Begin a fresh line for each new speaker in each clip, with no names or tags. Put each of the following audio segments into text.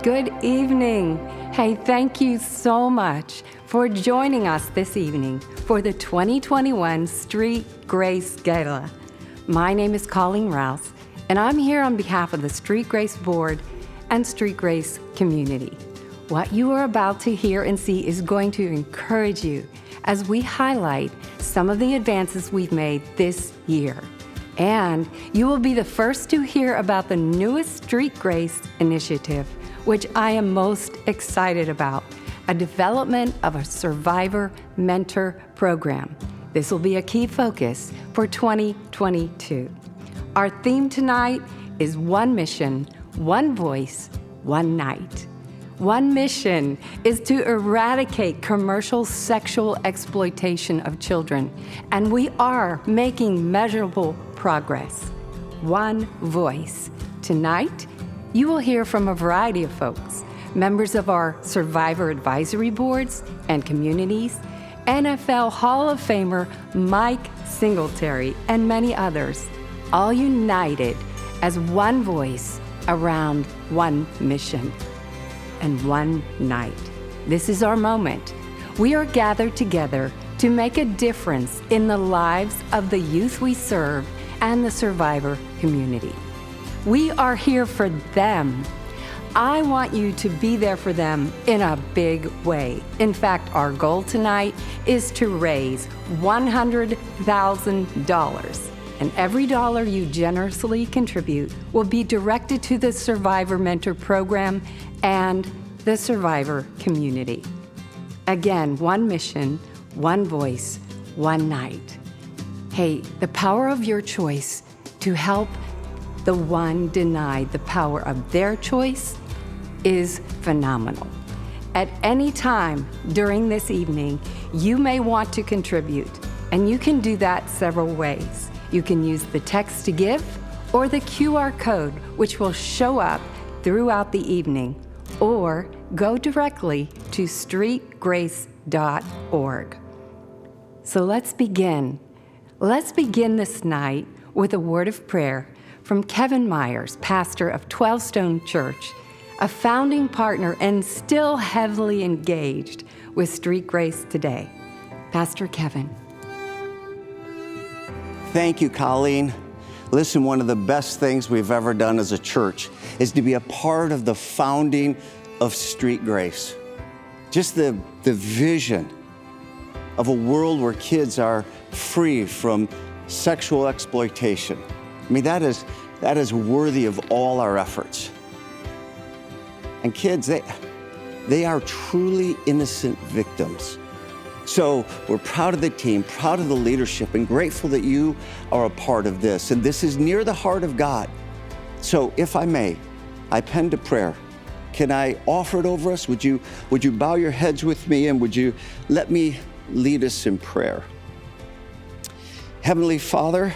Good evening. Hey, thank you so much for joining us this evening for the 2021 Street Grace Gala. My name is Colleen Rouse, and I'm here on behalf of the Street Grace Board and Street Grace community. What you are about to hear and see is going to encourage you as we highlight some of the advances we've made this year. And you will be the first to hear about the newest Street Grace initiative, which I am most excited about, a development of a survivor mentor program. This will be a key focus for 2022. Our theme tonight is One Mission, One Voice, One Night. One mission is to eradicate commercial sexual exploitation of children, and we are making measurable progress. One voice. Tonight, you will hear from a variety of folks, members of our survivor advisory boards and communities, NFL Hall of Famer Mike Singletary, and many others, all united as one voice around one mission and one night. This is our moment. We are gathered together to make a difference in the lives of the youth we serve and the survivor community. We are here for them. I want you to be there for them in a big way. In fact, our goal tonight is to raise $100,000. And every dollar you generously contribute will be directed to the Survivor Mentor Program and the survivor community. Again, one mission, one voice, one night. Hey, the power of your choice to help the one denied the power of their choice is phenomenal. At any time during this evening, you may want to contribute, and you can do that several ways. You can use the text to give or the QR code, which will show up throughout the evening, or go directly to streetgrace.org. So let's begin. Let's begin this night with a word of prayer from Kevin Myers, pastor of 12 Stone Church, a founding partner and still heavily engaged with Street Grace today. Pastor Kevin.
Thank you, Colleen. Listen, one of the best things we've ever done as a church is to be a part of the founding of Street Grace. Just the vision of a world where kids are free from sexual exploitation. I mean, that is worthy of all our efforts. And kids, they are truly innocent victims. So we're proud of the team, proud of the leadership, and grateful that you are a part of this. And this is near the heart of God. So if I may, I penned a prayer. Can I offer it over us? Would you bow your heads with me, and would you let me lead us in prayer? Heavenly Father,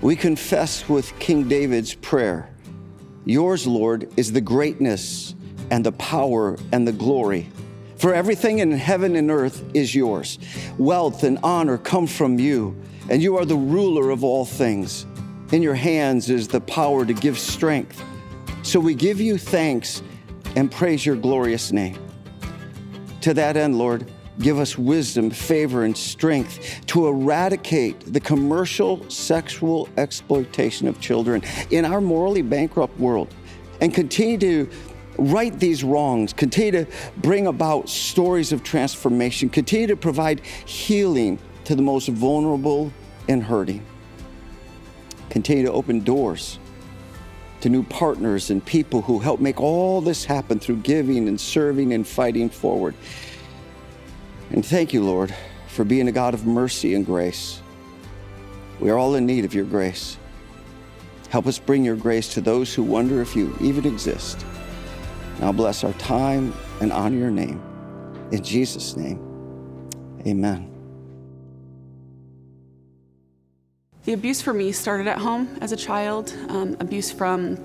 we confess with King David's prayer, yours, Lord, is the greatness and the power and the glory. For everything in heaven and earth is yours. Wealth and honor come from you, and you are the ruler of all things. In your hands is the power to give strength. So we give you thanks and praise your glorious name. To that end, Lord, give us wisdom, favor, and strength to eradicate the commercial sexual exploitation of children in our morally bankrupt world, and continue to right these wrongs, continue to bring about stories of transformation, continue to provide healing to the most vulnerable and hurting. Continue to open doors to new partners and people who help make all this happen through giving and serving and fighting forward. And thank you, Lord, for being a God of mercy and grace. We are all in need of your grace. Help us bring your grace to those who wonder if you even exist. Now bless our time and honor your name. In Jesus' name, amen.
The abuse for me started at home as a child. Abuse from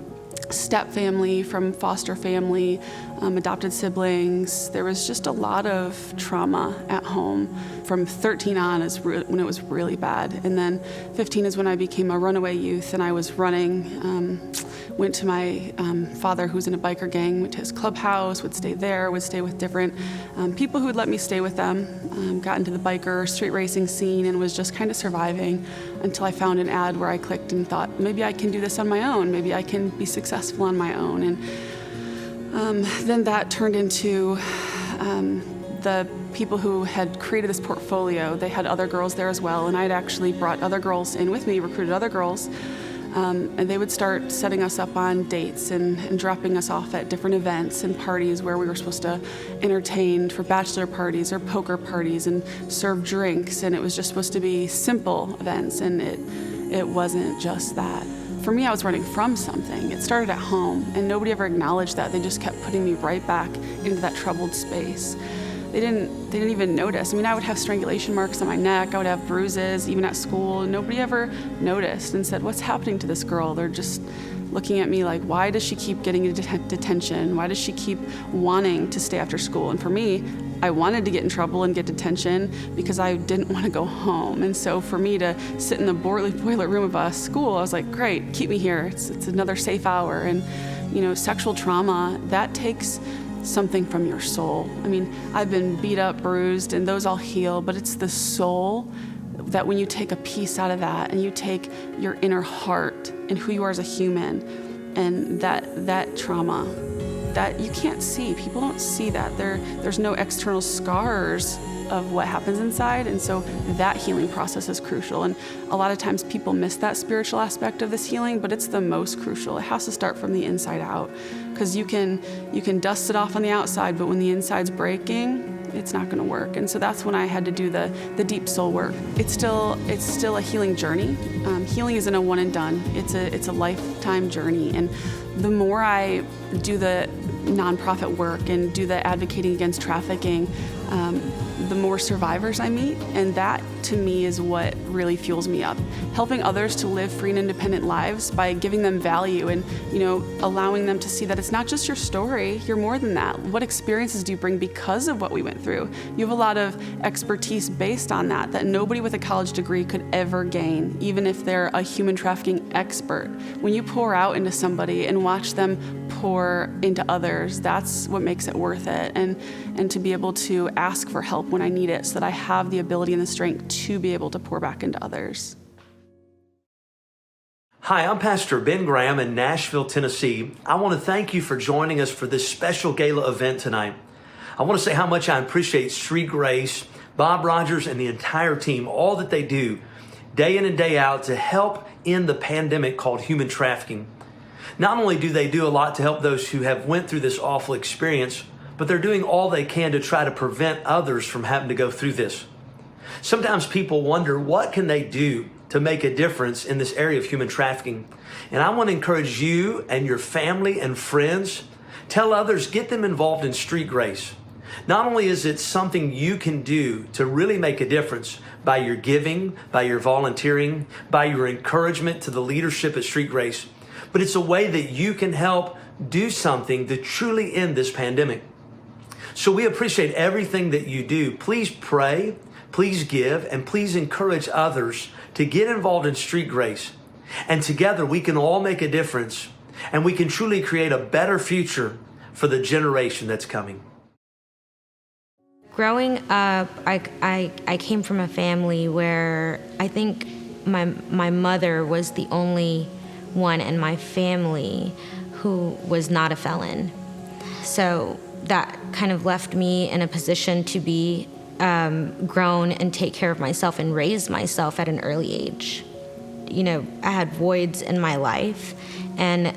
step family, from foster family, adopted siblings. There was just a lot of trauma at home. From 13 on is when it was really bad. And then 15 is when I became a runaway youth, and I was running went to my father, who's in a biker gang, went to his clubhouse, would stay there, would stay with different people who would let me stay with them, got into the biker street racing scene and was just kind of surviving until I found an ad where I clicked and thought, maybe I can do this on my own, maybe I can be successful on my own. And then that turned into the people who had created this portfolio. They had other girls there as well, and I had actually brought other girls in with me, recruited other girls, and they would start setting us up on dates and dropping us off at different events and parties where we were supposed to entertain for bachelor parties or poker parties and serve drinks, and it was just supposed to be simple events, and it wasn't just that. For me, I was running from something. It started at home, and nobody ever acknowledged that. They just kept putting me right back into that troubled space. They didn't even notice. I mean, I would have strangulation marks on my neck. I would have bruises, even at school. And nobody ever noticed and said, what's happening to this girl? They're just looking at me like, why does she keep getting detention? Why does she keep wanting to stay after school? And for me, I wanted to get in trouble and get detention because I didn't want to go home. And so for me to sit in the boiler room of a school, I was like, great, keep me here. It's another safe hour. And, sexual trauma, that takes something from your soul. I mean, I've been beat up, bruised, and those all heal, but it's the soul that when you take a piece out of that and you take your inner heart and who you are as a human, and that trauma that you can't see, people don't see that. There's no external scars of what happens inside, and so that healing process is crucial. And a lot of times people miss that spiritual aspect of this healing, but it's the most crucial. It has to start from the inside out, because you can dust it off on the outside, but when the inside's breaking, it's not going to work. And so that's when I had to do the deep soul work. It's still a healing journey. Healing isn't a one and done. It's a lifetime journey. And the more I do the nonprofit work and do the advocating against trafficking, the more survivors I meet, and that to me is what really fuels me up. Helping others to live free and independent lives by giving them value and allowing them to see that it's not just your story, you're more than that. What experiences do you bring because of what we went through? You have a lot of expertise based on that nobody with a college degree could ever gain, even if they're a human trafficking expert. When you pour out into somebody and watch them pour into others, that's what makes it worth it. And to be able to ask for help when I need it so that I have the ability and the strength to be able to pour back into others.
Hi, I'm Pastor Ben Graham in Nashville, Tennessee. I want to thank you for joining us for this special gala event tonight. I want to say how much I appreciate Street Grace, Bob Rogers, and the entire team, all that they do day in and day out to help end the pandemic called human trafficking. Not only do they do a lot to help those who have went through this awful experience, but they're doing all they can to try to prevent others from having to go through this. Sometimes people wonder, what can they do to make a difference in this area of human trafficking? And I want to encourage you and your family and friends, tell others, get them involved in Street Grace. Not only is it something you can do to really make a difference by your giving, by your volunteering, by your encouragement to the leadership at Street Grace, but it's a way that you can help do something to truly end this pandemic. So we appreciate everything that you do. Please pray, please give, and please encourage others to get involved in Street Grace. And together we can all make a difference, and we can truly create a better future for the generation that's coming.
Growing up, I came from a family where I think my mother was the only one in my family who was not a felon. So that kind of left me in a position to be grown and take care of myself and raise myself at an early age. I had voids in my life and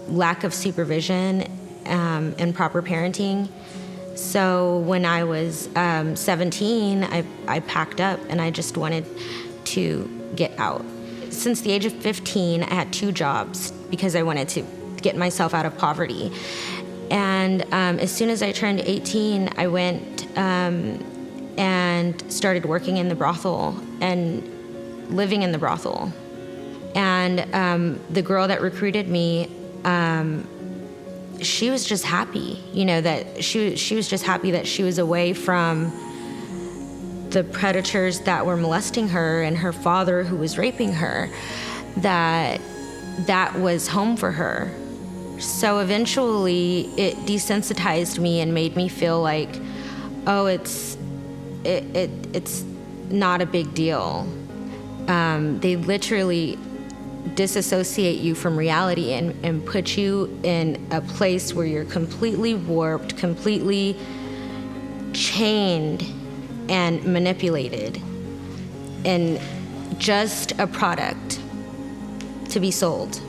lack of supervision and proper parenting. So when I was 17, I packed up and I just wanted to get out. Since the age of 15, I had 2 jobs because I wanted to get myself out of poverty. And as soon as I turned 18, I went and started working in the brothel and living in the brothel. And the girl that recruited me, she was just happy, that she was just happy that she was away from the predators that were molesting her and her father who was raping her, that that was home for her. So eventually it desensitized me and made me feel like, oh, it's not a big deal. They literally disassociate you from reality and put you in a place where you're completely warped, completely chained and manipulated, and just a product to be sold.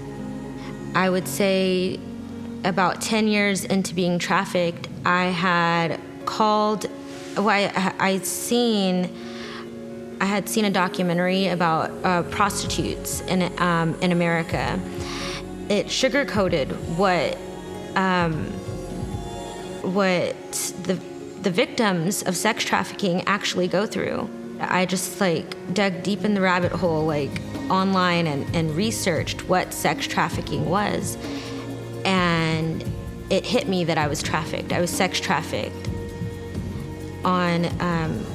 I would say about 10 years into being trafficked, I had called, I had seen a documentary about prostitutes in America. It sugarcoated what the victims of sex trafficking actually go through. I just dug deep in the rabbit hole online and researched what sex trafficking was, and it hit me that I was trafficked. I was sex trafficked. On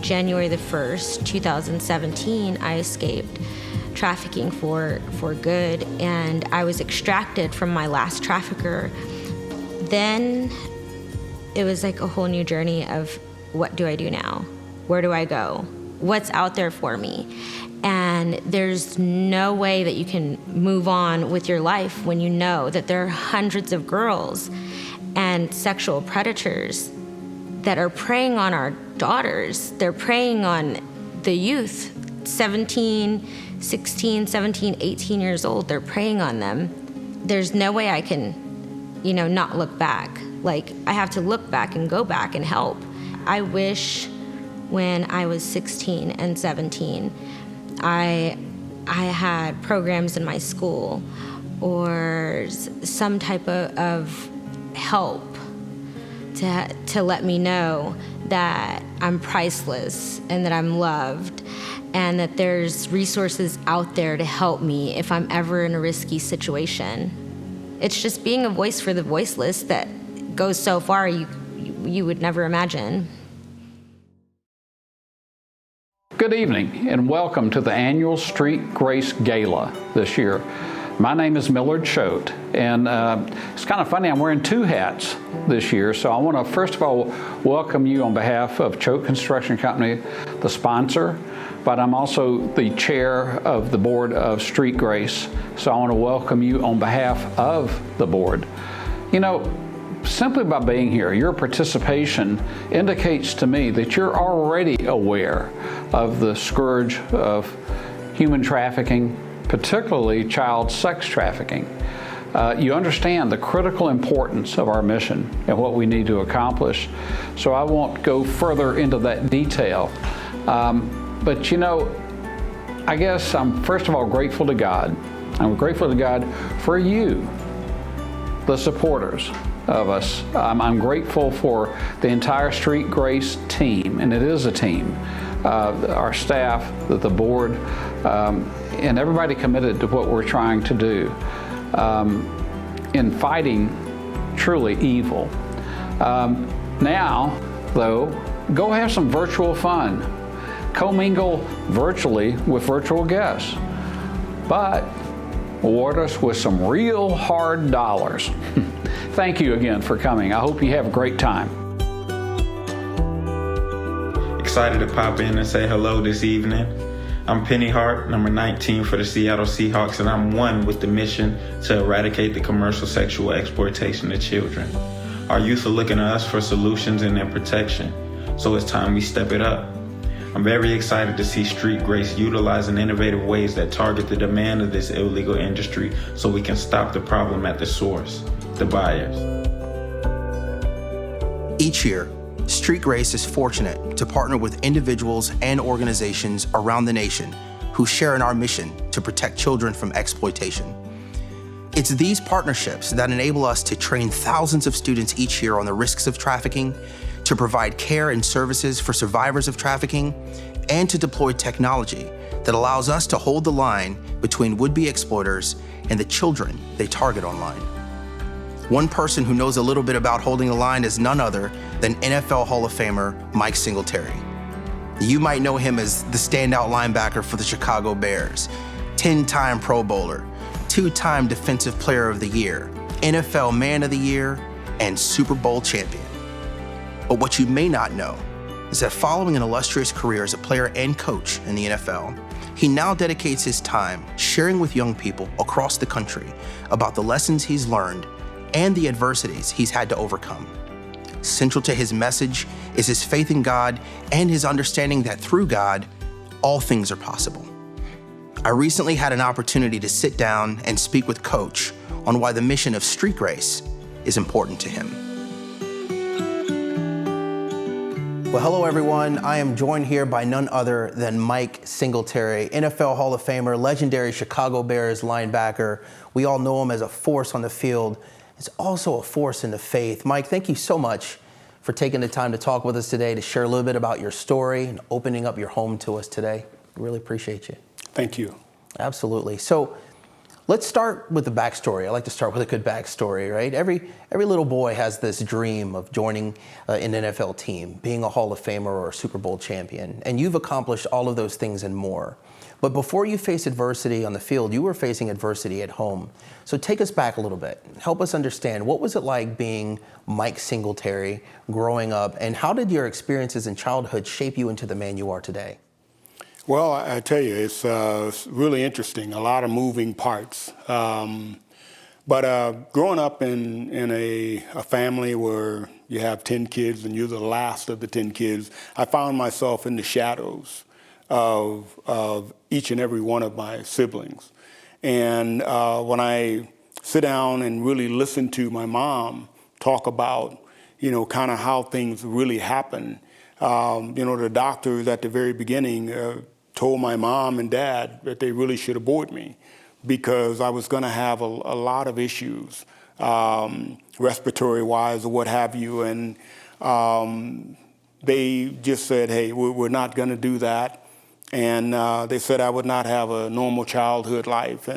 January the 1st, 2017, I escaped trafficking for good, and I was extracted from my last trafficker. Then it was a whole new journey of, what do I do now? Where do I go? What's out there for me? And there's no way that you can move on with your life when you know that there are hundreds of girls and sexual predators that are preying on our daughters. They're preying on the youth, 16, 17, 18 years old. They're preying on them. There's no way I can, not look back. I have to look back and go back and help. I wish when I was 16 and 17, I had programs in my school or some type of help to let me know that I'm priceless and that I'm loved and that there's resources out there to help me if I'm ever in a risky situation. It's just being a voice for the voiceless that goes so far you would never imagine.
Good evening and welcome to the annual Street Grace Gala this year. My name is Millard Choate, and it's kind of funny, I'm wearing two hats this year, so I want to first of all welcome you on behalf of Choate Construction Company, the sponsor, but I'm also the chair of the board of Street Grace, so I want to welcome you on behalf of the board. Simply by being here, your participation indicates to me that you're already aware of the scourge of human trafficking, particularly child sex trafficking. You understand the critical importance of our mission and what we need to accomplish. So I won't go further into that detail. But I guess I'm first of all grateful to God. I'm grateful to God for you, the supporters of us. I'm grateful for the entire Street Grace team, and it is a team. Our staff, the board, and everybody committed to what we're trying to do in fighting truly evil. Now, though, go have some virtual fun. Commingle virtually with virtual guests, but reward us with some real hard dollars. Thank you again for coming. I hope you have a great time.
Excited to pop in and say hello this evening. I'm Penny Hart, number 19 for the Seattle Seahawks, and I'm one with the mission to eradicate the commercial sexual exploitation of children. Our youth are looking to us for solutions and their protection, so it's time we step it up. I'm very excited to see Street Grace utilizing innovative ways that target the demand of this illegal industry so we can stop the problem at the source, the buyers.
Each year, Street Grace is fortunate to partner with individuals and organizations around the nation who share in our mission to protect children from exploitation. It's these partnerships that enable us to train thousands of students each year on the risks of trafficking, to provide care and services for survivors of trafficking, and to deploy technology that allows us to hold the line between would-be exploiters and the children they target online. One person who knows a little bit about holding the line is none other than NFL Hall of Famer Mike Singletary. You might know him as the standout linebacker for the Chicago Bears, 10-time Pro Bowler, two-time Defensive Player of the Year, NFL Man of the Year, and Super Bowl champion. But what you may not know is that following an illustrious career as a player and coach in the NFL, he now dedicates his time sharing with young people across the country about the lessons he's learned and the adversities he's had to overcome. Central to his message is his faith in God and his understanding that through God, all things are possible. I recently had an opportunity to sit down and speak with Coach on why the mission of Street Grace is important to him. Well, hello everyone. I am joined here by none other than Mike Singletary, NFL Hall of Famer, legendary Chicago Bears linebacker. We all know him as a force on the field. He's also a force in the faith. Mike, thank you so much for taking the time to talk with us today, to share a little bit about your story and opening up your home to us today. Really appreciate you.
Thank you.
Absolutely. So let's start with the backstory. I like to start with a good backstory, right? Every little boy has this dream of joining an NFL team, being a Hall of Famer or a Super Bowl champion, and you've accomplished all of those things and more. But before you faced adversity on the field, you were facing adversity at home. So take us back a little bit. Help us understand, what was it like being Mike Singletary growing up, and how did your experiences in childhood shape you into the man you are today?
Well, I tell you, it's really interesting, a lot of moving parts. But growing up in a family where you have 10 kids and you're the last of the 10 kids, I found myself in the shadows of each and every one of my siblings. And when I sit down and really listen to my mom talk about, kind of how things really happen, the doctors at the very beginning told my mom and dad that they really should abort me because I was going to have a lot of issues, respiratory-wise or what have you. And they just said, hey, we're not going to do that. And they said I would not have a normal childhood life.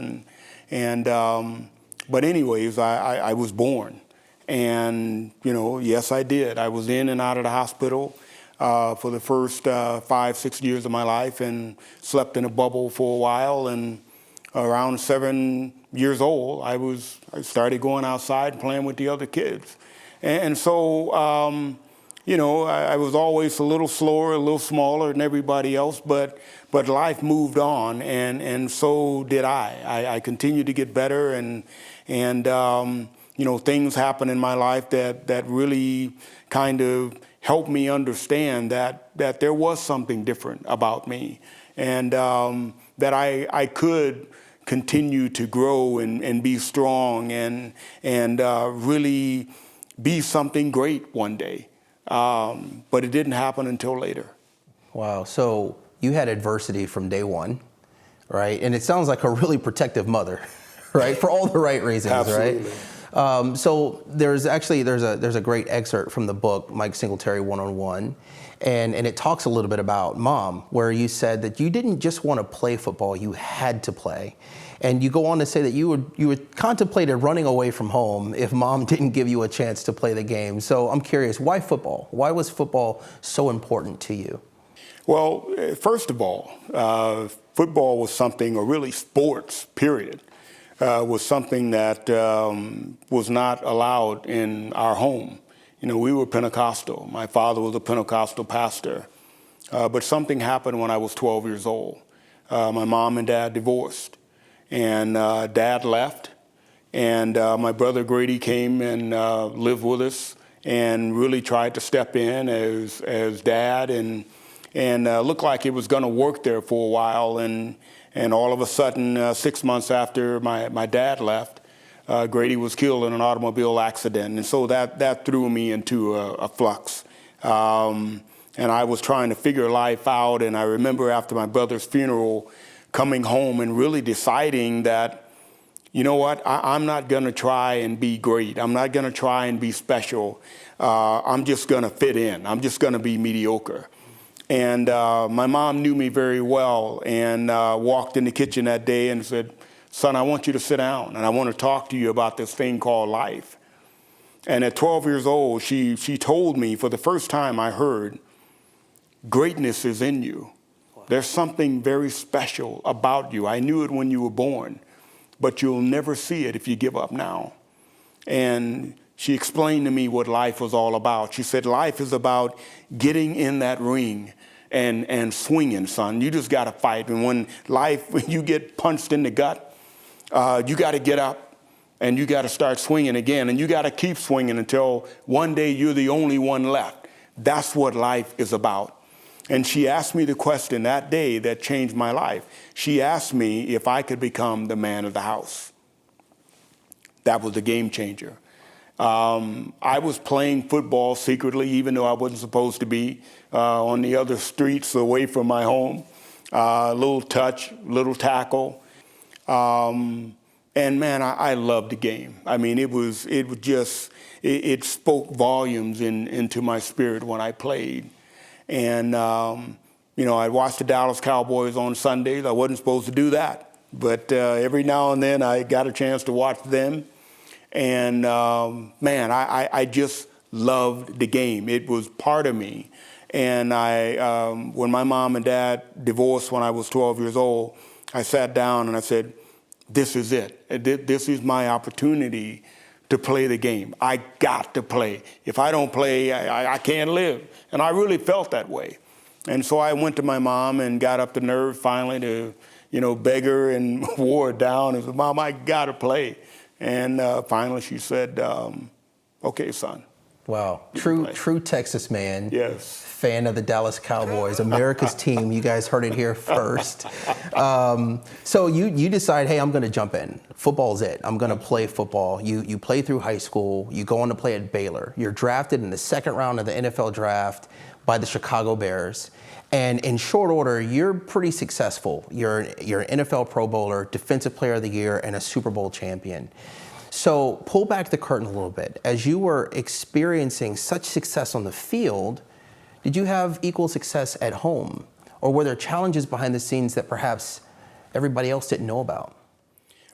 But anyways, I was born. And, yes, I did. I was in and out of the hospital for the first 5-6 years of my life and slept in a bubble for a while. And around 7 years old, I started going outside and playing with the other kids. And so, I was always a little slower, a little smaller than everybody else, but life moved on, and so did I. I continued to get better, and things happened in my life that really kind of helped me understand that there was something different about me, and that I could continue to grow and be strong and really be something great one day. But it didn't happen until later. Wow. So you had adversity from day one, right? And it sounds like a really protective mother, right? For all the right reasons, Absolutely.
Right? So there's a great excerpt from the book, Mike Singletary One-on-One. And it talks a little bit about Mom, where you said that you didn't just want to play football, you had to play. And you go on to say that you would contemplated running away from home if Mom didn't give you a chance to play the game. So I'm curious, why football? Why was football so important to you?
Well, first of all, football was something, or really sports, period, was something that was not allowed in our home. We were Pentecostal. My father was a Pentecostal pastor. But something happened when I was 12 years old. My mom and dad divorced. And Dad left, and my brother Grady came and lived with us and really tried to step in as dad, and looked like it was going to work there for a while. And all of a sudden, 6 months after my dad left, Grady was killed in an automobile accident. And so that threw me into a flux. And I was trying to figure life out. And I remember after my brother's funeral, coming home and really deciding that, I'm not going to try and be great. I'm not going to try and be special. I'm just going to fit in. I'm just going to be mediocre. And my mom knew me very well and walked in the kitchen that day and said, son, I want you to sit down and I want to talk to you about this thing called life. And at 12 years old, she told me, for the first time I heard, greatness is in you. There's something very special about you. I knew it when you were born. but you'll never see it if you give up now. And she explained to me what life was all about. She said, life is about getting in that ring and swinging, son. You just got to fight. And when you get punched in the gut, you got to get up and you got to start swinging again. And you got to keep swinging until one day you're the only one left. That's what life is about. And she asked me the question that day that changed my life. She asked me if I could become the man of the house. That was the game changer. I was playing football secretly, even though I wasn't supposed to be, on the other streets away from my home. Little touch, little tackle. And man, I loved the game. I mean, it spoke volumes into my spirit when I played. And, I watched the Dallas Cowboys on Sundays. I wasn't supposed to do that. But every now and then I got a chance to watch them. And, man, I just loved the game. It was part of me. And when my mom and dad divorced when I was 12 years old, I sat down and I said, this is it. This is my opportunity to play the game. I got to play. If I don't play, I can't live. And I really felt that way. And so I went to my mom and got up the nerve finally to, beg her and wore it down and said, Mom, I got to play. And finally she said, okay, son.
Wow. True Texas man.
Yes.
Fan of the Dallas Cowboys, America's team. You guys heard it here first. So you decide, hey, I'm going to jump in. Football's it. I'm going to play football. You play through high school. You go on to play at Baylor. You're drafted in the second round of the NFL draft by the Chicago Bears. And in short order, you're pretty successful. You're an NFL Pro Bowler, Defensive Player of the Year, and a Super Bowl champion. So pull back the curtain a little bit. As you were experiencing such success on the field, did you have equal success at home? Or were there challenges behind the scenes that perhaps everybody else didn't know about?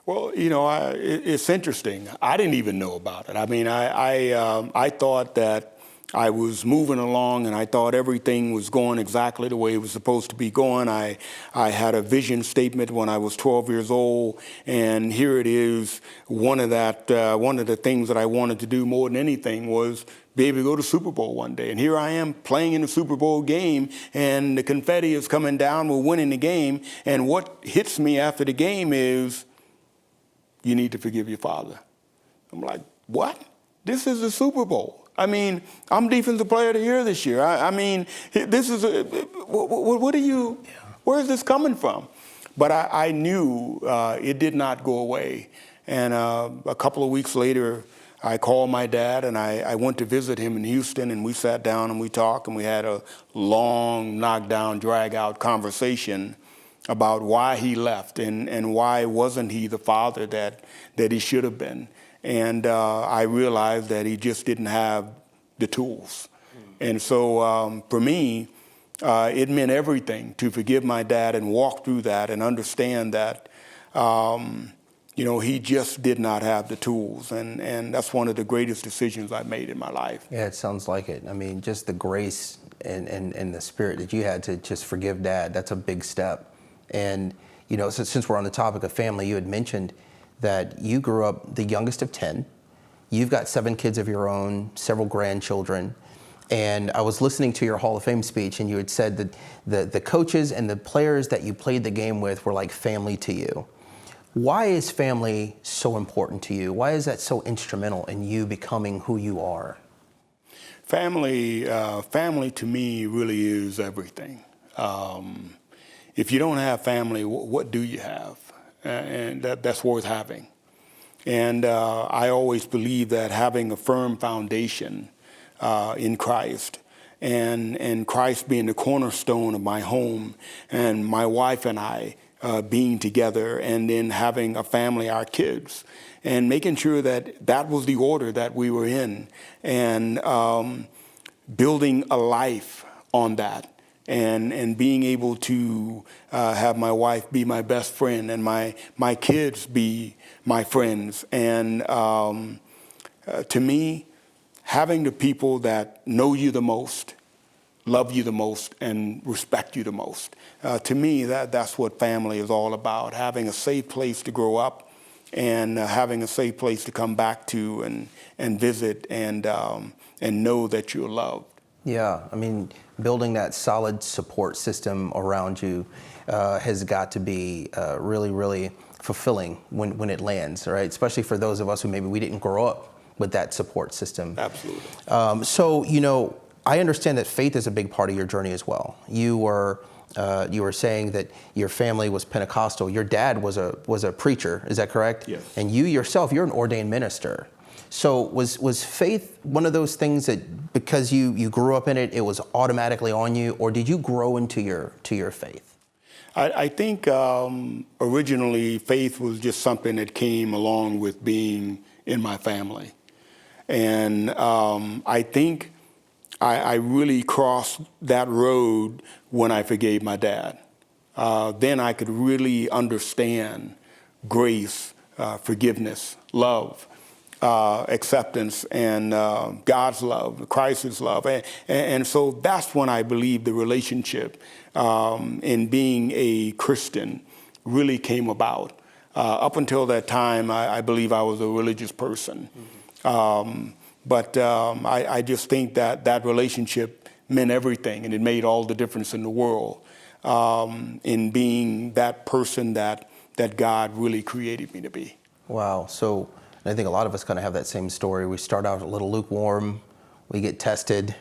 Well, it's interesting. I didn't even know about it. I mean, I thought that I was moving along and I thought everything was going exactly the way it was supposed to be going. I had a vision statement when I was 12 years old, and here it is. One of the things that I wanted to do more than anything was be able to go to Super Bowl one day. And here I am playing in the Super Bowl game, and the confetti is coming down. We're winning the game. And what hits me after the game is, you need to forgive your father. I'm like, what? This is the Super Bowl. I mean, I'm Defensive Player of the Year this year. I mean, this is where is this coming from? But I knew it did not go away. And a couple of weeks later, I called my dad and I went to visit him in Houston, and we sat down and we talked and we had a long, knockdown, drag-out conversation about why he left and why wasn't he the father that he should have been. And I realized that he just didn't have the tools. And so for me, it meant everything to forgive my dad and walk through that and understand that, he just did not have the tools. And that's one of the greatest decisions I've made in my life.
Yeah, it sounds like it. I mean, just the grace and the spirit that you had to just forgive dad, that's a big step. And, since we're on the topic of family, you had mentioned that you grew up the youngest of 10. You've got 7 kids of your own, several grandchildren. And I was listening to your Hall of Fame speech, and you had said that the coaches and the players that you played the game with were like family to you. Why is family so important to you? Why is that so instrumental in you becoming who you are?
Family to me really is everything. If you don't have family, what do you have? And that's worth having. And I always believe that having a firm foundation in Christ and Christ being the cornerstone of my home and my wife and I being together and then having a family, our kids, and making sure that was the order that we were in and building a life on that. And being able to have my wife be my best friend and my kids be my friends. And to me, having the people that know you the most, love you the most, and respect you the most. To me, that's what family is all about, having a safe place to grow up, and having a safe place to come back to and visit and know that you're loved.
Yeah, I mean, building that solid support system around you has got to be really, really fulfilling when it lands, right? Especially for those of us who maybe we didn't grow up with that support system.
Absolutely.
So, I understand that faith is a big part of your journey as well. You were saying that your family was Pentecostal. Your dad was a preacher. Is that correct?
Yes.
And you yourself, you're an ordained minister. So was faith one of those things that because you grew up in it, it was automatically on you, or did you grow into your faith?
I think originally faith was just something that came along with being in my family. And I think I really crossed that road when I forgave my dad. Then I could really understand grace, forgiveness, love, acceptance, and God's love, Christ's love. And so that's when I believe the relationship in being a Christian really came about. Up until that time, I believe I was a religious person. But I just think that relationship meant everything, and it made all the difference in the world in being that person that God really created me to be.
Wow. So I think a lot of us kind of have that same story. We start out a little lukewarm, we get tested,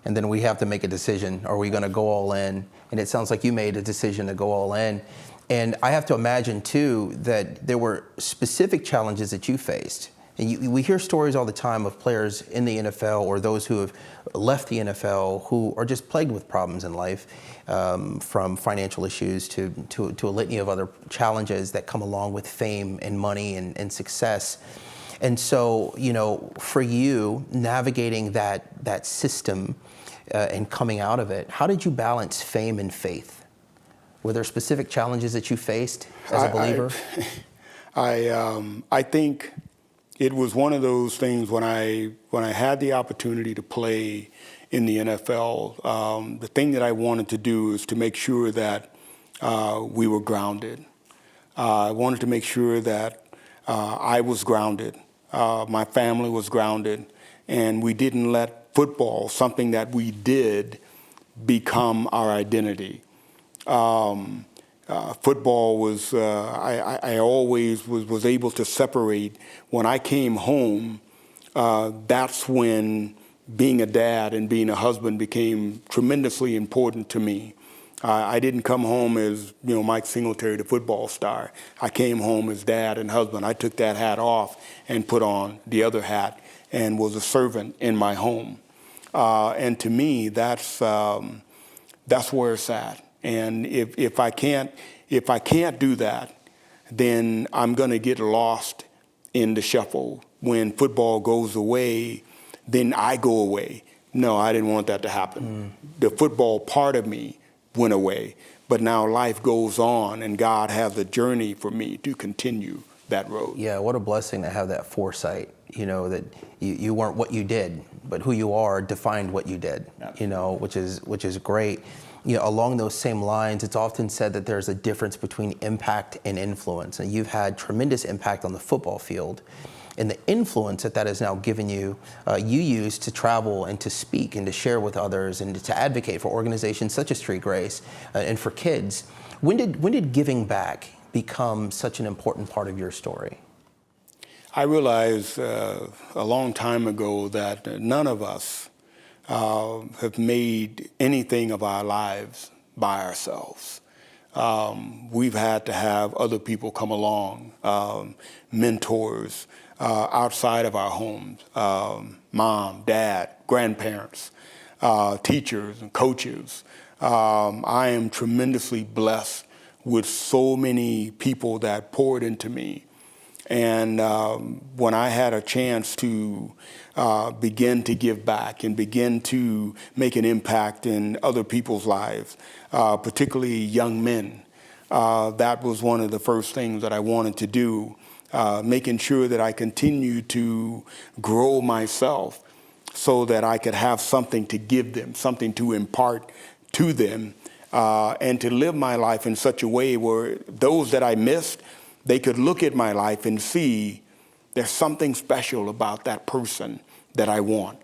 and then we have to make a decision. Are we going to go all in? And it sounds like you made a decision to go all in. And I have to imagine, too, that there were specific challenges that you faced. And we hear stories all the time of players in the NFL or those who have left the NFL who are just plagued with problems in life, from financial issues to a litany of other challenges that come along with fame and money and success. And so, for you, navigating that system and coming out of it, how did you balance fame and faith? Were there specific challenges that you faced as a believer?
I think it was one of those things when I had the opportunity to play in the NFL. The thing that I wanted to do is to make sure that we were grounded. I wanted to make sure that I was grounded. My family was grounded, and we didn't let football, something that we did, become our identity. Football was, I always was able to separate. When I came home, that's when being a dad and being a husband became tremendously important to me. I didn't come home as, Mike Singletary, the football star. I came home as dad and husband. I took that hat off and put on the other hat and was a servant in my home. And to me, that's where it's at. And if I can't do that, then I'm going to get lost in the shuffle. When football goes away, then I go away. No, I didn't want that to happen. The football part of me went away, but now life goes on, and God has a journey for me to continue that road.
Yeah, what a blessing to have that foresight, that you weren't what you did, but who you are defined what you did, which is great. Along those same lines, it's often said that there's a difference between impact and influence, and you've had tremendous impact on the football field. And the influence that has now given you, you use to travel and to speak and to share with others and to advocate for organizations such as Street Grace and for kids. When did giving back become such an important part of your story?
I realized a long time ago that none of us have made anything of our lives by ourselves. We've had to have other people come along, mentors, outside of our homes, mom, dad, grandparents, teachers and coaches. I am tremendously blessed with so many people that poured into me. And when I had a chance to begin to give back and begin to make an impact in other people's lives, particularly young men, that was one of the first things that I wanted to do. Making sure that I continue to grow myself so that I could have something to give them, something to impart to them, and to live my life in such a way where those that I missed, they could look at my life and see there's something special about that person that I want,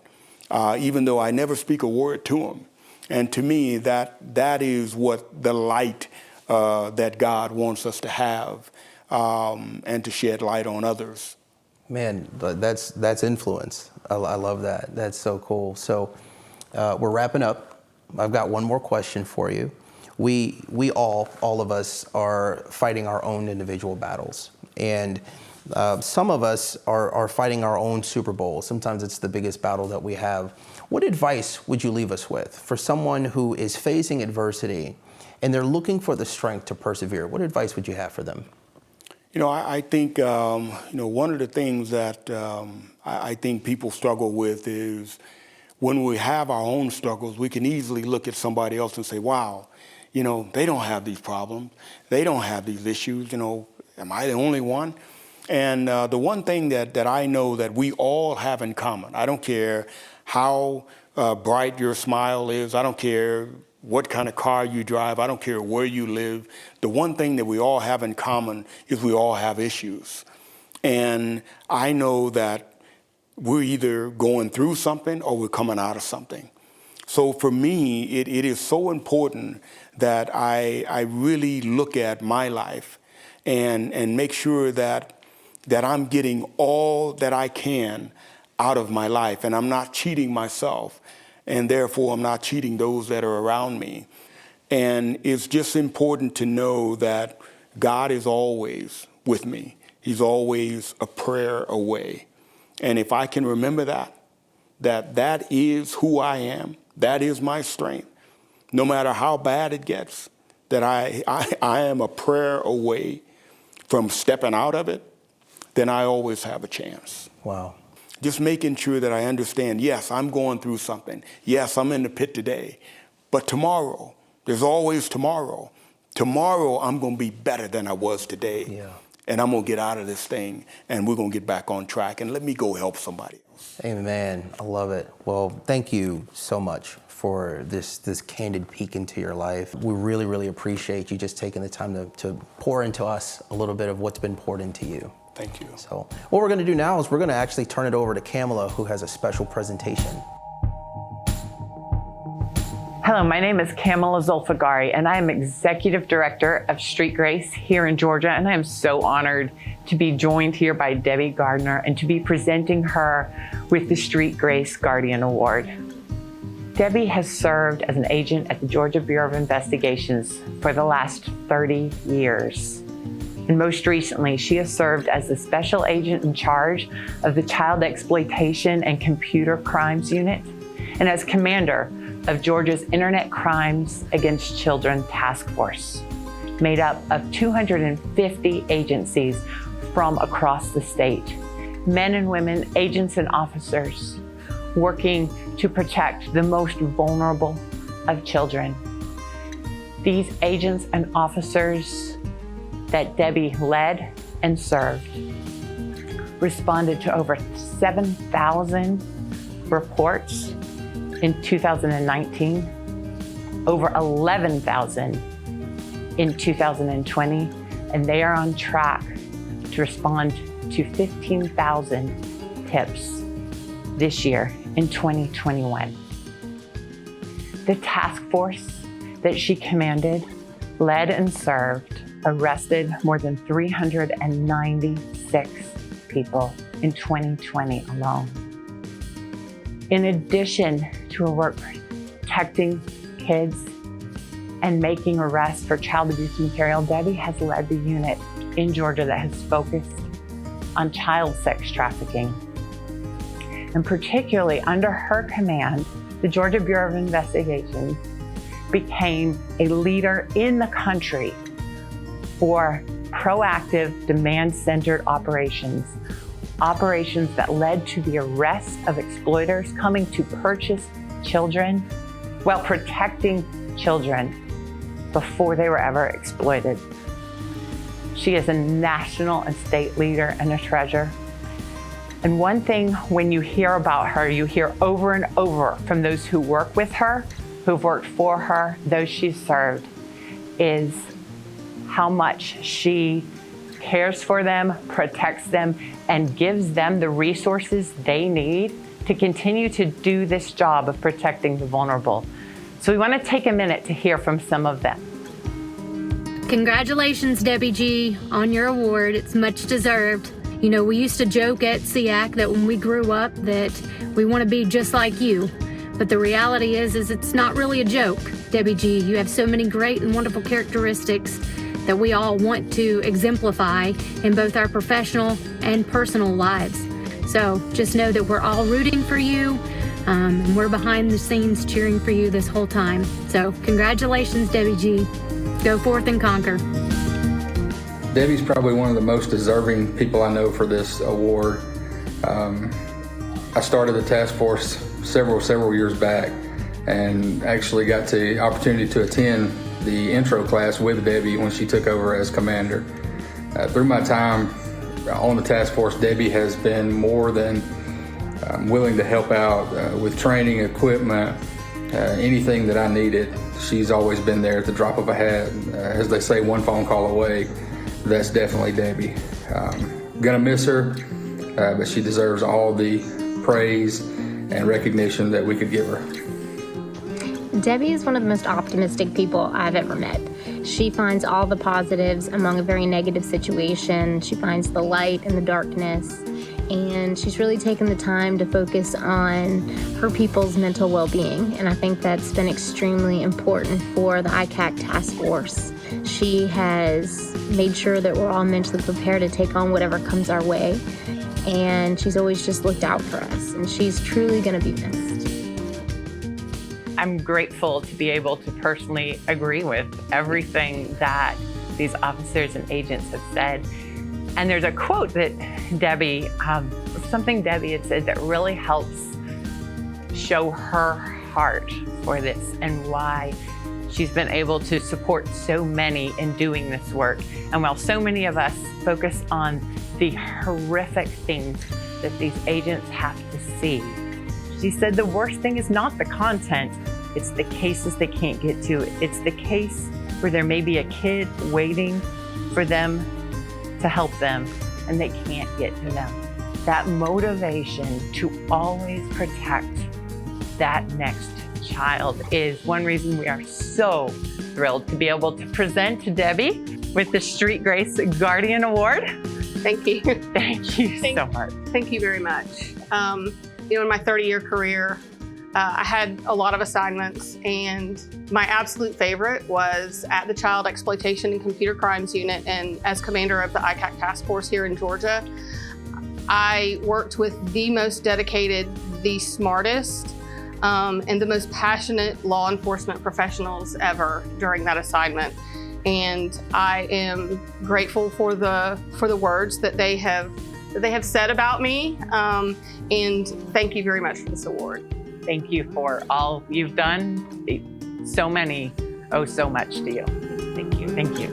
even though I never speak a word to them. And to me, that is what the light that God wants us to have, and to shed light on others.
Man, that's influence. I love that. That's so cool. So we're wrapping up. I've got one more question for you. We all of us are fighting our own individual battles. And some of us are fighting our own Super Bowl. Sometimes it's the biggest battle that we have. What advice would you leave us with for someone who is facing adversity and they're looking for the strength to persevere? What advice would you have for them?
I think, one of the things that I think people struggle with is when we have our own struggles, we can easily look at somebody else and say, wow, they don't have these problems. They don't have these issues. Am I the only one? And the one thing that I know that we all have in common, I don't care how bright your smile is, I don't care what kind of car you drive, I don't care where you live, the one thing that we all have in common is we all have issues. And I know that we're either going through something or we're coming out of something. So for me, it is so important that I really look at my life and make sure that I'm getting all that I can out of my life, and I'm not cheating myself, and therefore I'm not cheating those that are around me. And it's just important to know that God is always with me. He's always a prayer away. And if I can remember that is who I am, that is my strength, no matter how bad it gets, that I am a prayer away from stepping out of it, then I always have a chance.
Wow.
Just making sure that I understand, yes, I'm going through something. Yes, I'm in the pit today. But tomorrow, there's always tomorrow. Tomorrow, I'm going to be better than I was today.
Yeah.
And I'm going to get out of this thing, and we're going to get back on track, and let me go help somebody else.
Amen. I love it. Well, thank you so much for this candid peek into your life. We really, really appreciate you just taking the time to pour into us a little bit of what's been poured into you.
Thank you.
So what we're going to do now is we're going to actually turn it over to Kamala, who has a special presentation.
Hello, my name is Kamala Zulfagari, and I am Executive Director of Street Grace here in Georgia, and I am so honored to be joined here by Debbie Gardner and to be presenting her with the Street Grace Guardian Award. Debbie has served as an agent at the Georgia Bureau of Investigations for the last 30 years. And most recently, she has served as the special agent in charge of the Child Exploitation and Computer Crimes Unit and as commander of Georgia's Internet Crimes Against Children Task Force, made up of 250 agencies from across the state, men and women, agents and officers, working to protect the most vulnerable of children. These agents and officers that Debbie led and served responded to over 7,000 reports in 2019, over 11,000 in 2020, and they are on track to respond to 15,000 tips this year in 2021. The task force that she commanded, led and served, arrested more than 396 people in 2020 alone. In addition to her work protecting kids and making arrests for child abuse material, Debbie has led the unit in Georgia that has focused on child sex trafficking. And particularly under her command, the Georgia Bureau of Investigations became a leader in the country for proactive, demand-centered operations that led to the arrest of exploiters coming to purchase children while protecting children before they were ever exploited. She is a national and state leader and a treasure. And one thing, when you hear about her, you hear over and over from those who work with her, who've worked for her, those she's served, is how much she cares for them, protects them, and gives them the resources they need to continue to do this job of protecting the vulnerable. So we want to take a minute to hear from some of them.
Congratulations, Debbie G, on your award. It's much deserved. You know, we used to joke at SEAC that when we grew up that we want to be just like you. But the reality is it's not really a joke. Debbie G, you have so many great and wonderful characteristics that we all want to exemplify in both our professional and personal lives. So just know that we're all rooting for you, and we're behind the scenes cheering for you this whole time. So congratulations, Debbie G. Go forth and conquer.
Debbie's probably one of the most deserving people I know for this award. I started the task force several years back and actually got the opportunity to attend the intro class with Debbie when she took over as commander. Through my time on the task force, Debbie has been more than willing to help out with training, equipment, anything that I needed. She's always been there at the drop of a hat. As they say, one phone call away. That's definitely Debbie. Gonna miss her, but she deserves all the praise and recognition that we could give her.
Debbie is one of the most optimistic people I've ever met. She finds all the positives among a very negative situation. She finds the light in the darkness, and she's really taken the time to focus on her people's mental well-being, and I think that's been extremely important for the ICAC task force. She has made sure that we're all mentally prepared to take on whatever comes our way, and she's always just looked out for us, and she's truly going to be missed.
I'm grateful to be able to personally agree with everything that these officers and agents have said. And there's a quote that Debbie, something Debbie had said that really helps show her heart for this and why she's been able to support so many in doing this work. And while so many of us focus on the horrific things that these agents have to see, she said the worst thing is not the content, it's the cases they can't get to. It's the case where there may be a kid waiting for them to help them and they can't get to them. That motivation to always protect that next child is one reason we are so thrilled to be able to present to Debbie with the Street Grace Guardian Award.
Thank you.
Thank you so much.
Thank you very much. In my 30-year career, I had a lot of assignments, and my absolute favorite was at the Child Exploitation and Computer Crimes Unit, and as commander of the ICAC task force here in Georgia, I worked with the most dedicated, the smartest, and the most passionate law enforcement professionals ever during that assignment. And I am grateful for the words that they have said about me, and thank you very much for this award.
Thank you for all you've done. So many owe so much to you. Thank you. Thank you.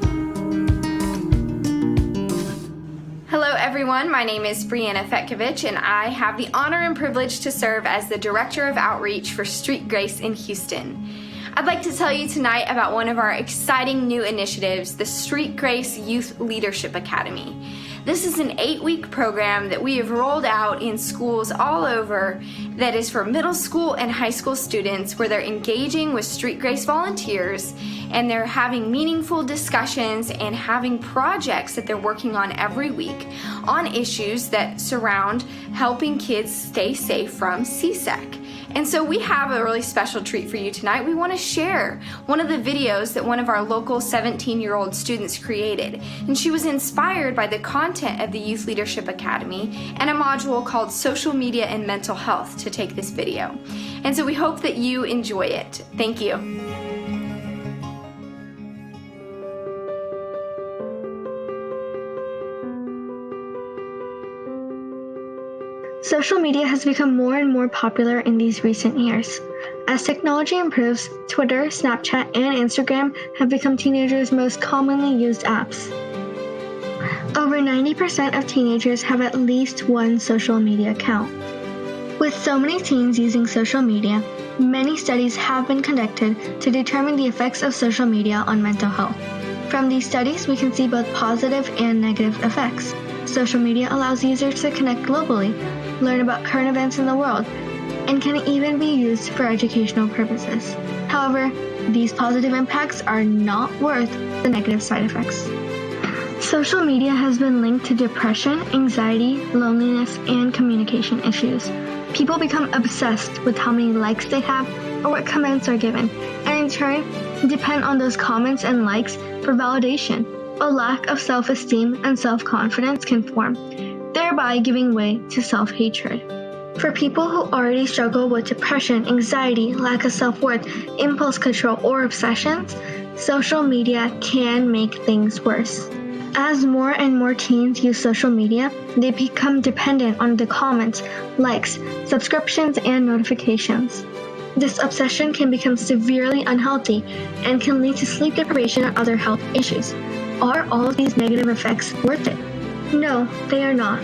Hello everyone, my name is Brianna Fetkovich, and I have the honor and privilege to serve as the Director of Outreach for Street Grace in Houston. I'd like to tell you tonight about one of our exciting new initiatives, the Street Grace Youth Leadership Academy. This is an 8-week program that we have rolled out in schools all over that is for middle school and high school students, where they're engaging with Street Grace volunteers and they're having meaningful discussions and having projects that they're working on every week on issues that surround helping kids stay safe from CSEC. And so we have a really special treat for you tonight. We want to share one of the videos that one of our local 17-year-old students created. And she was inspired by the content of the Youth Leadership Academy and a module called Social Media and Mental Health to take this video. And so we hope that you enjoy it. Thank you.
Social media has become more and more popular in these recent years. As technology improves, Twitter, Snapchat, and Instagram have become teenagers' most commonly used apps. Over 90% of teenagers have at least one social media account. With so many teens using social media, many studies have been conducted to determine the effects of social media on mental health. From these studies, we can see both positive and negative effects. Social media allows users to connect globally, learn about current events in the world, and can even be used for educational purposes. However, these positive impacts are not worth the negative side effects. Social media has been linked to depression, anxiety, loneliness, and communication issues. People become obsessed with how many likes they have or what comments are given, and in turn, depend on those comments and likes for validation. A lack of self-esteem and self-confidence can form, thereby giving way to self-hatred. For people who already struggle with depression, anxiety, lack of self-worth, impulse control, or obsessions, social media can make things worse. As more and more teens use social media, they become dependent on the comments, likes, subscriptions, and notifications. This obsession can become severely unhealthy and can lead to sleep deprivation and other health issues. Are all of these negative effects worth it? No, they are not.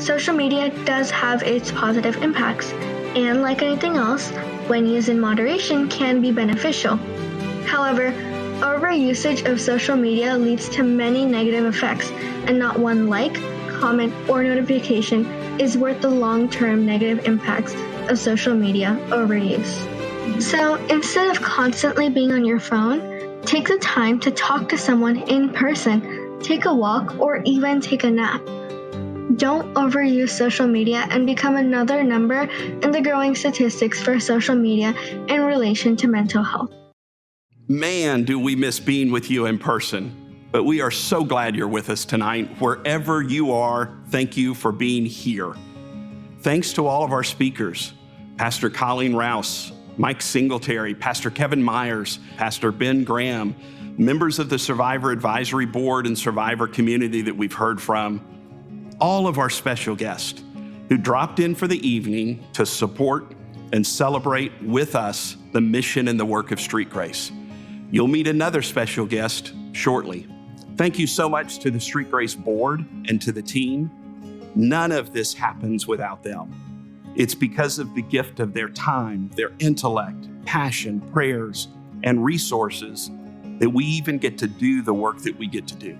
Social media does have its positive impacts, and like anything else, when used in moderation, can be beneficial. However, overusage of social media leads to many negative effects, and not one like, comment, or notification is worth the long-term negative impacts of social media overuse. So instead of constantly being on your phone, take the time to talk to someone in person, take a walk, or even take a nap. Don't overuse social media and become another number in the growing statistics for social media in relation to mental health.
Man, do we miss being with you in person. But we are so glad you're with us tonight. Wherever you are, thank you for being here. Thanks to all of our speakers, Pastor Colleen Rouse, Mike Singletary, Pastor Kevin Myers, Pastor Ben Graham, members of the Survivor Advisory Board and Survivor community that we've heard from, all of our special guests who dropped in for the evening to support and celebrate with us the mission and the work of Street Grace. You'll meet another special guest shortly. Thank you so much to the Street Grace board and to the team. None of this happens without them. It's because of the gift of their time, their intellect, passion, prayers, and resources that we even get to do the work that we get to do.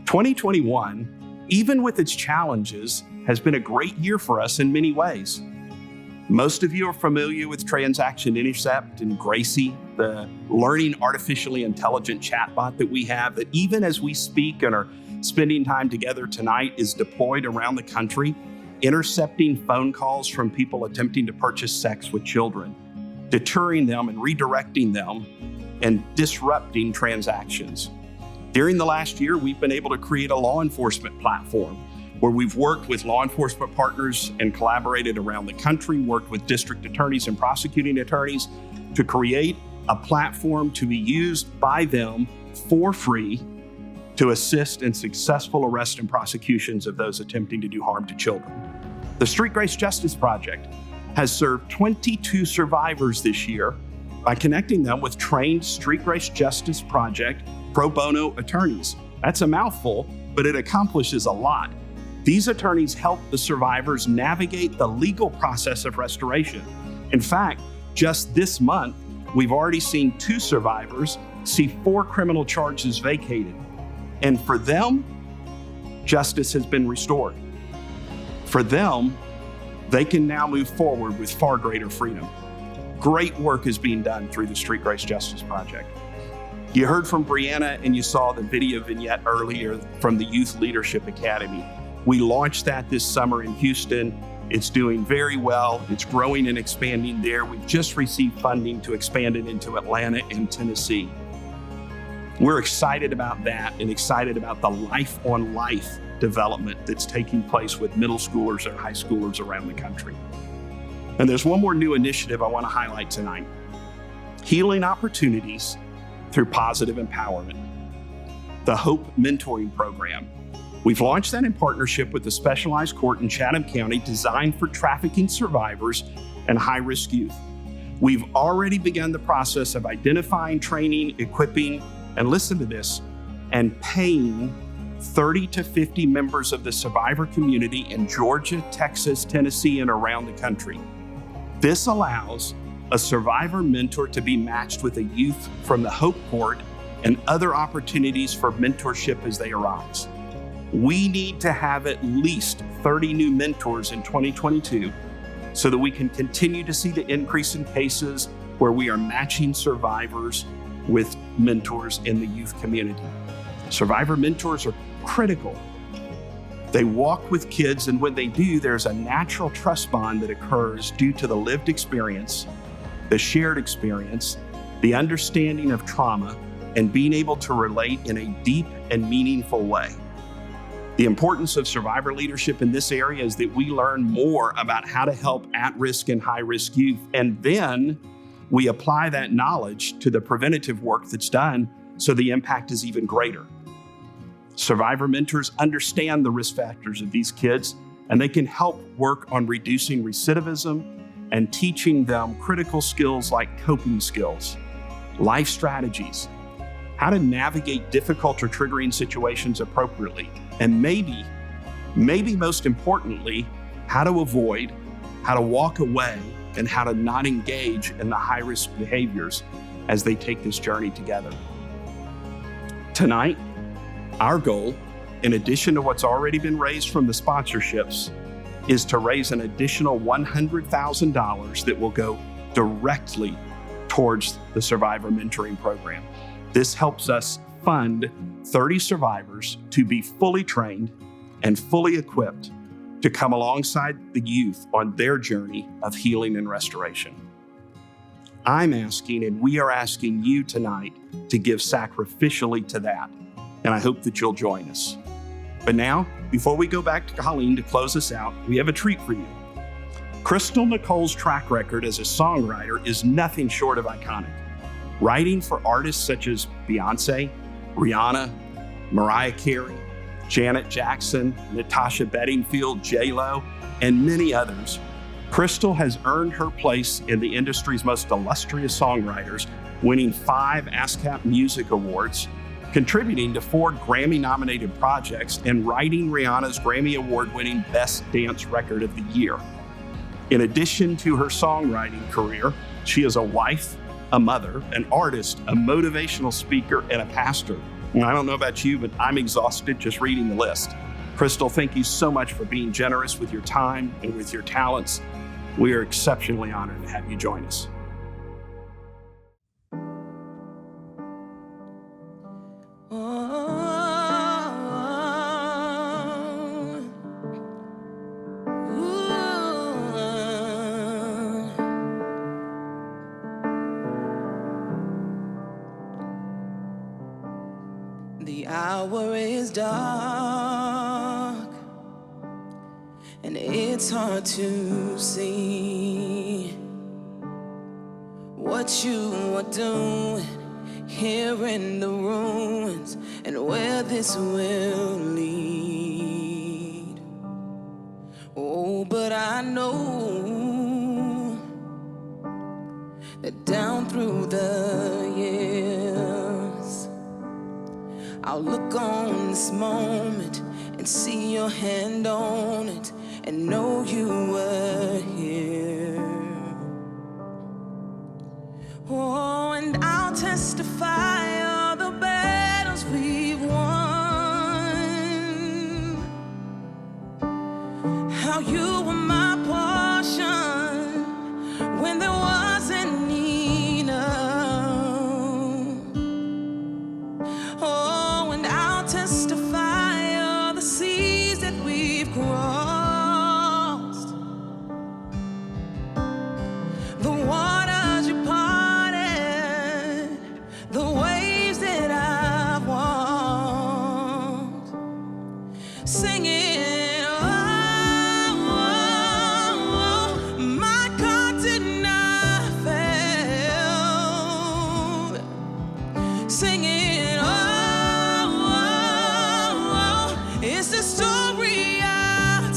2021, even with its challenges, has been a great year for us in many ways. Most of you are familiar with Transaction Intercept and Gracie, the learning artificially intelligent chatbot that we have that even as we speak and are spending time together tonight is deployed around the country, intercepting phone calls from people attempting to purchase sex with children, deterring them and redirecting them and disrupting transactions. During the last year, we've been able to create a law enforcement platform where we've worked with law enforcement partners and collaborated around the country, worked with district attorneys and prosecuting attorneys to create a platform to be used by them for free to assist in successful arrest and prosecutions of those attempting to do harm to children. The Street Grace Justice Project has served 22 survivors this year by connecting them with trained Street Grace Justice Project pro bono attorneys. That's a mouthful, but it accomplishes a lot. These attorneys help the survivors navigate the legal process of restoration. In fact, just this month, we've already seen 2 survivors see 4 criminal charges vacated. And for them, justice has been restored. For them, they can now move forward with far greater freedom. Great work is being done through the Street Grace Justice Project. You heard from Brianna and you saw the video vignette earlier from the Youth Leadership Academy. We launched that this summer in Houston. It's doing very well. It's growing and expanding there. We've just received funding to expand it into Atlanta and Tennessee. We're excited about that and excited about the life on life development that's taking place with middle schoolers and high schoolers around the country. And there's one more new initiative I want to highlight tonight. Healing opportunities through positive empowerment. The Hope Mentoring Program. We've launched that in partnership with the Specialized Court in Chatham County designed for trafficking survivors and high-risk youth. We've already begun the process of identifying, training, equipping, and listen to this, and paying 30 to 50 members of the survivor community in Georgia, Texas, Tennessee, and around the country. This allows a survivor mentor to be matched with a youth from the Hope Court and other opportunities for mentorship as they arise. We need to have at least 30 new mentors in 2022 so that we can continue to see the increase in cases where we are matching survivors with mentors in the youth community. Survivor mentors are critical. They walk with kids, and when they do, there's a natural trust bond that occurs due to the lived experience, the shared experience, the understanding of trauma, and being able to relate in a deep and meaningful way. The importance of survivor leadership in this area is that we learn more about how to help at-risk and high-risk youth, and then we apply that knowledge to the preventative work that's done so the impact is even greater. Survivor mentors understand the risk factors of these kids, and they can help work on reducing recidivism and teaching them critical skills like coping skills, life strategies, how to navigate difficult or triggering situations appropriately, and maybe most importantly, how to avoid, how to walk away, and how to not engage in the high-risk behaviors as they take this journey together. Tonight, our goal, in addition to what's already been raised from the sponsorships, is to raise an additional $100,000 that will go directly towards the Survivor Mentoring Program. This helps us fund 30 survivors to be fully trained and fully equipped to come alongside the youth on their journey of healing and restoration. I'm asking, and we are asking you tonight to give sacrificially to that, and I hope that you'll join us. But now, before we go back to Colleen to close us out, we have a treat for you. Crystal Nicole's track record as a songwriter is nothing short of iconic. Writing for artists such as Beyonce, Rihanna, Mariah Carey, Janet Jackson, Natasha Bedingfield, J-Lo, and many others, Crystal has earned her place in the industry's most illustrious songwriters, winning 5 ASCAP Music Awards, contributing to 4 Grammy-nominated projects, and writing Rihanna's Grammy Award-winning Best Dance Record of the Year. In addition to her songwriting career, she is a wife, a mother, an artist, a motivational speaker, and a pastor. And I don't know about you, but I'm exhausted just reading the list. Crystal, thank you so much for being generous with your time and with your talents. We are exceptionally honored to have you join us.
The hour is dark, and it's hard to see what you are doing here in the ruins and where this will lead. Oh, but I know that down through the years, I'll look on this moment and see your hand on it and know you were here. Oh, and I'll testify all the battles we've won, how you were my portion when there wasn't enough. Oh, and I'll testify all the seas that we've crossed, the waters you parted, the waves that I've walked, singing, oh, oh, oh, my continent I felt, singing, oh, oh, oh, it's the story I'll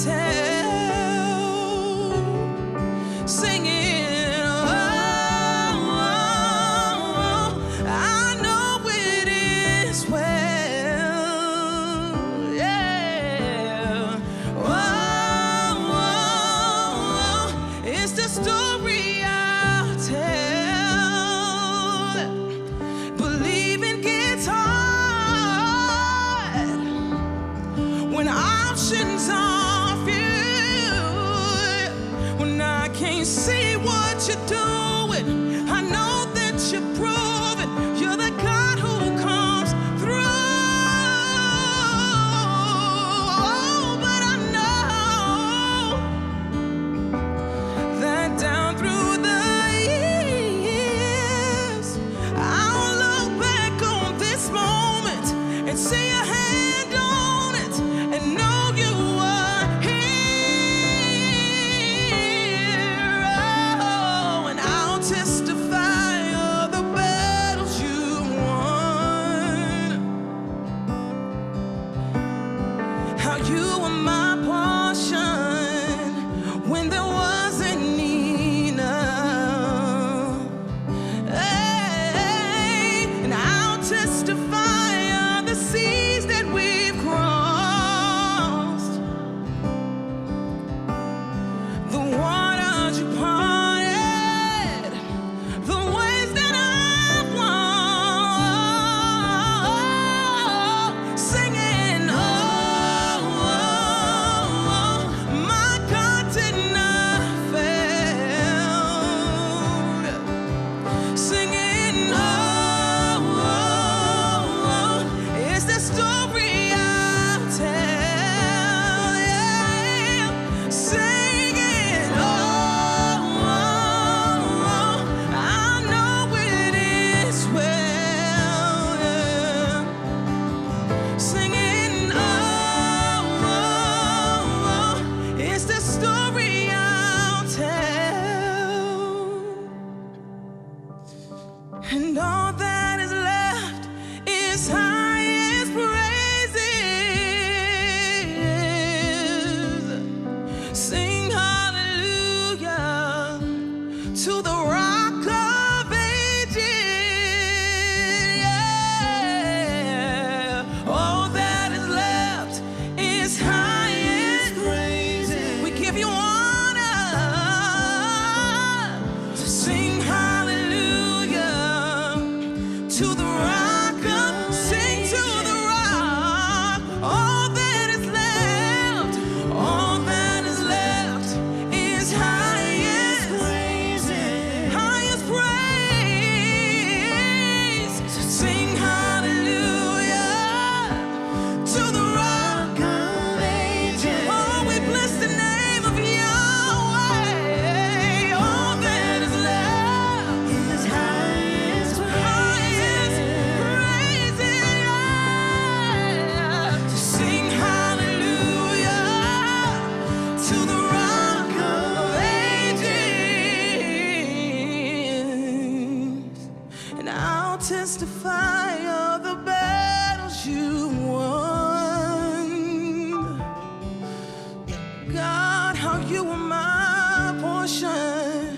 you were my portion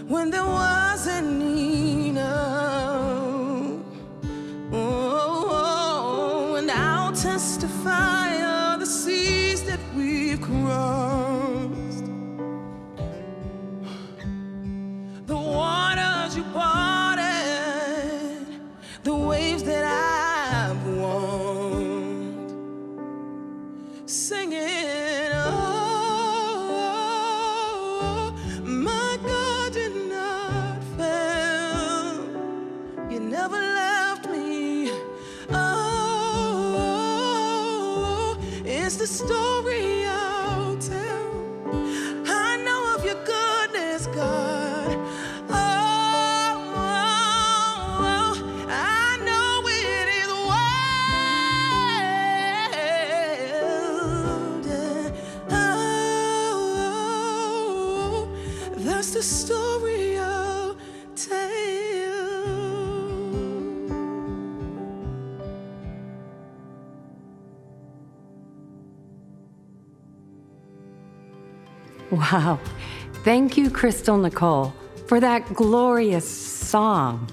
when there wasn't enough. Oh, and I'll testify of the seas that we've crossed, the waters you parted, the waves that I've walked, singing, oh, my God did not fail. You never left me. Oh, it's the story I'll tell. I know of your goodness, God. Oh, I know it is well. Oh, that's the story I'll tell.
Wow. Thank you, Crystal Nicole, for that glorious song.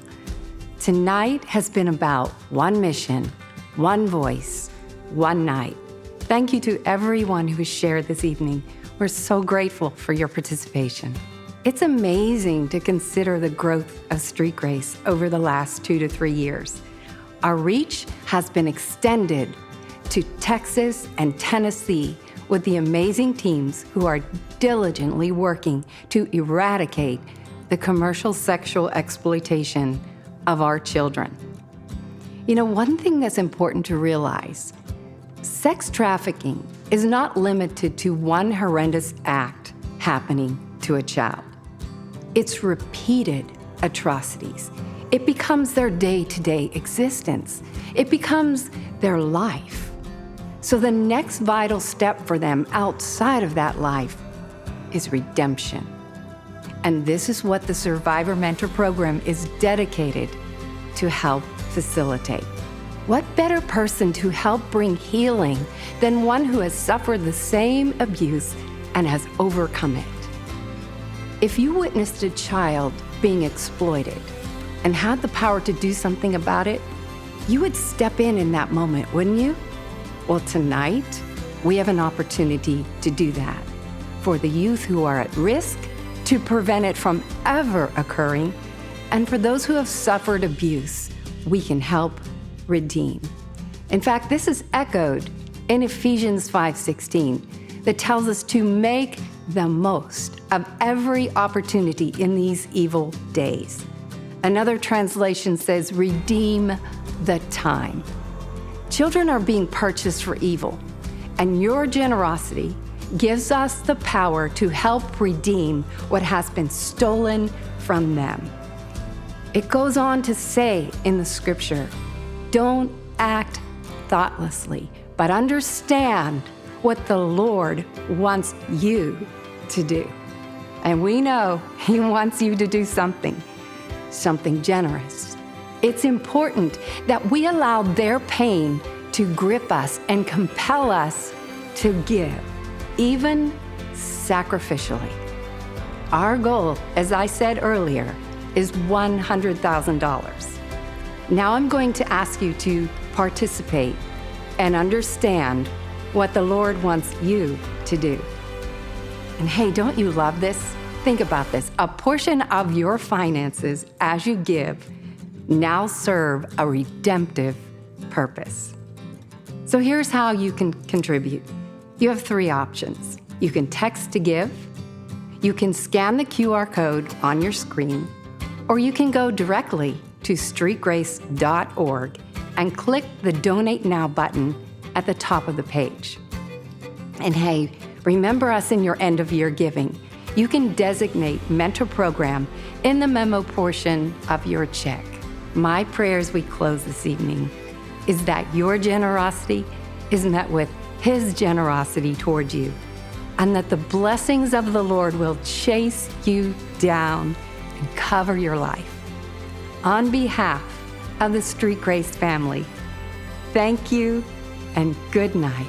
Tonight has been about one mission, one voice, one night. Thank you to everyone who has shared this evening. We're so grateful for your participation. It's amazing to consider the growth of Street Grace over the last 2 to 3 years. Our reach has been extended to Texas and Tennessee with the amazing teams who are diligently working to eradicate the commercial sexual exploitation of our children. You know, one thing that's important to realize, sex trafficking is not limited to one horrendous act happening to a child. It's repeated atrocities. It becomes their day-to-day existence. It becomes their life. So the next vital step for them outside of that life is redemption. And this is what the Survivor Mentor Program is dedicated to help facilitate. What better person to help bring healing than one who has suffered the same abuse and has overcome it? If you witnessed a child being exploited and had the power to do something about it, you would step in that moment, wouldn't you? Well, tonight, we have an opportunity to do that for the youth who are at risk, to prevent it from ever occurring, and for those who have suffered abuse, we can help redeem. In fact, this is echoed in Ephesians 5:16 that tells us to make the most of every opportunity in these evil days. Another translation says, redeem the time. Children are being purchased for evil, and your generosity gives us the power to help redeem what has been stolen from them. It goes on to say in the scripture, don't act thoughtlessly, but understand what the Lord wants you to do. And we know He wants you to do something generous. It's important that we allow their pain to grip us and compel us to give, even sacrificially. Our goal, as I said earlier, is $100,000. Now I'm going to ask you to participate and understand what the Lord wants you to do. And hey, don't you love this? Think about this. A portion of your finances as you give now serve a redemptive purpose. So here's how you can contribute. You have 3 options. You can text to give, you can scan the QR code on your screen, or you can go directly to streetgrace.org and click the Donate Now button at the top of the page. And hey, remember us in your end-of-year giving. You can designate Mentor Program in the memo portion of your check. My prayer as we close this evening is that your generosity is met with His generosity toward you, and that the blessings of the Lord will chase you down and cover your life. On behalf of the Street Grace family, thank you and good night.